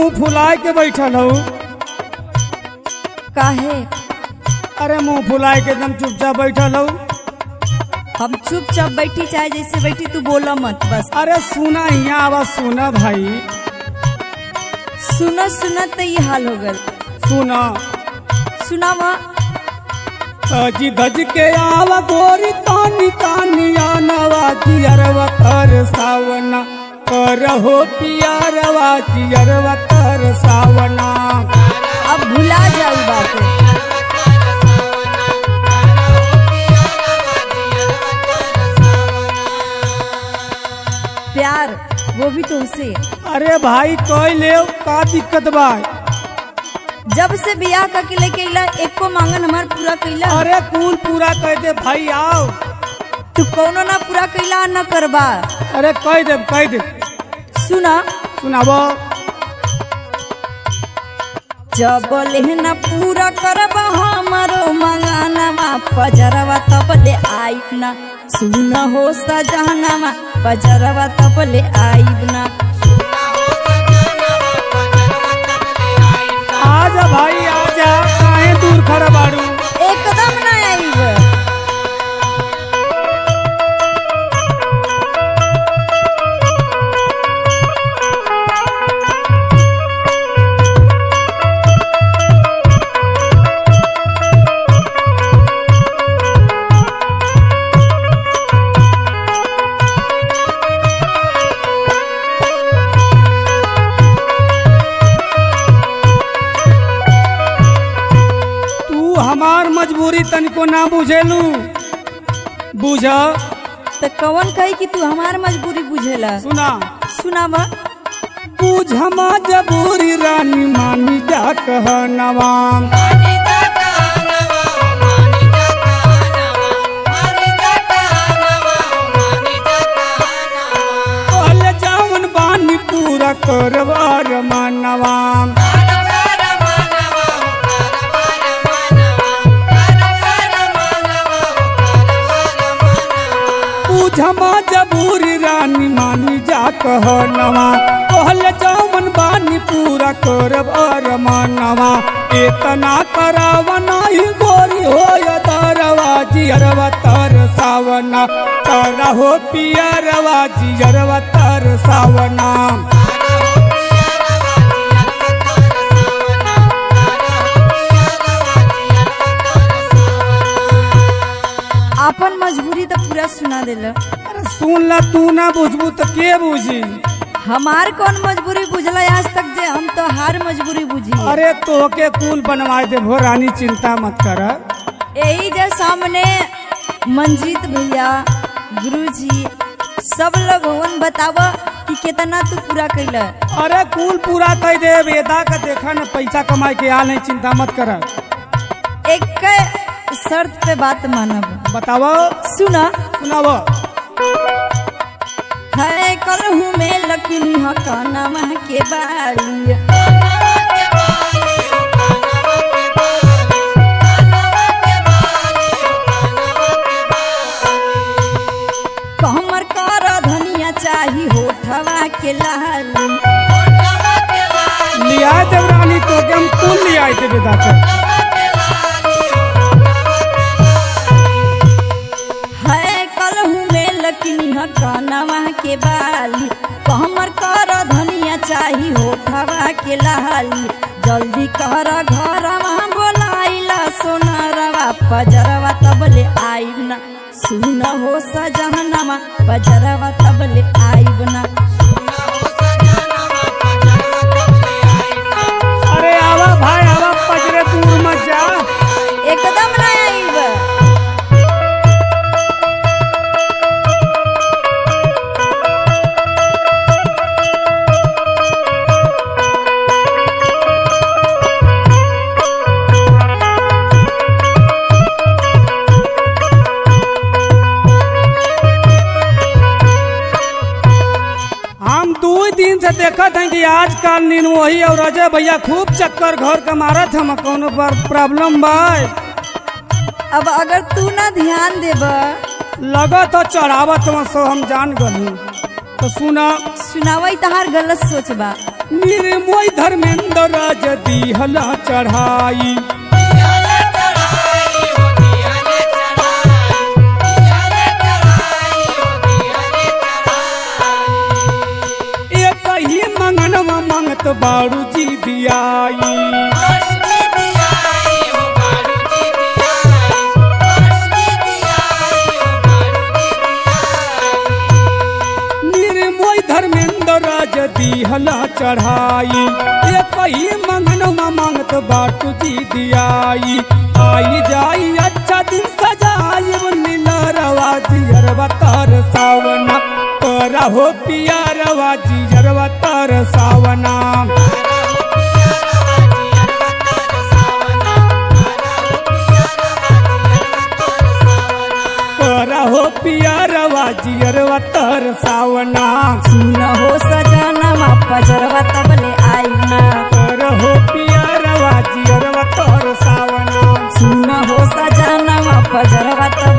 मुंह फुलाए के बैठल हो। काहे? अरे मुंह फुलाए के एकदम चुपचाप बैठल हो। हम चुपचाप बैठी चाहे जैसे बैठी, तू बोला मत बस। अरे सुना यहाँ आवाज सुना भाई, सुना सुना तो ये हाल हो गल। सुना सुनावा। सजी धज के आवा गोरी तानी तानी आनवा जियरवा कर सावना करहो पियरवा जियरवा कर सावना। अब भुला जाऊ बात। प्यार वो भी तुमसे। अरे भाई कोई ले का दिक्कत बा? जब से बियाह करके लेके अइला एको मांगन हमार पूरा कइला। अरे कौन पूरा कह दे भाई आओ। तू कौनो ना पूरा कइला ना करबा। अरे कह दे। सुना सुनाबो। जब ले ना पूरा करबा हमारो मंगाना पजरवा तब ले आइब ना। सुन हो सजनवा पजरवा तब ले आइब ना। आजा भाई आजा, काहे दूर खड़ा बाड़ू? एकदम ना आइब। हमार मजबूरी तनिको ना बुझेलू। बुझ तो कौन कही कि तू हमार मजबूरी बुझेला? सुना सुनावा। बुझ मजबूरी रानी मानी जा कहनवा। पहले जावन बानी पूरा करवार मनवा। बुझमा जबूरी रानी मानी जा कहनवा। पहले जावन बानी पूरा करब अरमानवा। इतना करावना ही गोरी हो दरवा जियरवा तर सावना करहो पियरवा जियरवा तर सावना। अपन मजबूरी तो पूरा सुना देला। अरे सुन ला, तू ना बुझबू तो के बुझी? हमार कौन मजबूरी बुझला आज तक जे हम तो हर मजबूरी बुझी। अरे तोहके कुल बनवा दे भो रानी, चिंता मत कर। यही जे सामने मंजीत भैया गुरुजी सब लोग होवन बतावा कि कितना तू पूरा कैला। अरे कुल पूरा कह दे। वेदा का देखा न पैसा कमाए के आल नहीं, चिंता मत कर। एक शर्त पे बात मानब। बताओ। सुना सुनाओ। है कल हूँ मैं लकनी हकाना मह के बारी। कमर कर धनिया चाही होठवा के लाली। लिया देवरानी तो हम कुल लिया थे बेटा के। है कल हूँ मैं लकनी हकाना के बाली। कमर कर धनिया चाही होठवा के लाली। जल्दी कर घरवा बोलाइला सोनारवा पजरवा तब ले आइब ना। सुन हो सजनवा पजरवा तब ले आइब ना। अरे आवा भाई आवा, पजरे दूर मत जा। एकदम ना आइब। दिन से देखत है कि आजकल नीन वही और अजय भैया खूब चक्कर घर का मारत हम। कोनो प्रॉब्लम बा? अब अगर तू ना ध्यान देबा लगा तो चढ़ावत सो हम जान गली। तो सुना सुनावई तहार गलत सोच बा। निर्मोही धर्मेंद्र राज दिहला चढ़ाई। एक ही मंगनवा मंगत बारू जी दियाई। निर्मोही धर्मेंद्र राज दिहला चढ़ाई। एक ही मंगनवा मंगत बाटू जी दियाई। आई जाई अच्छा दिन सजाई नीलरवा जियरवा तार सावना तोरा हो पियरवा जियरवा तार सावना। तोरा हो पियरवा जियरवा तार सावना। सुन हो सजनवा पजरवा तबले आईना। तोरा हो पियरवा जियरवा तार सावना। सुन हो सजनवा पजरवा तबले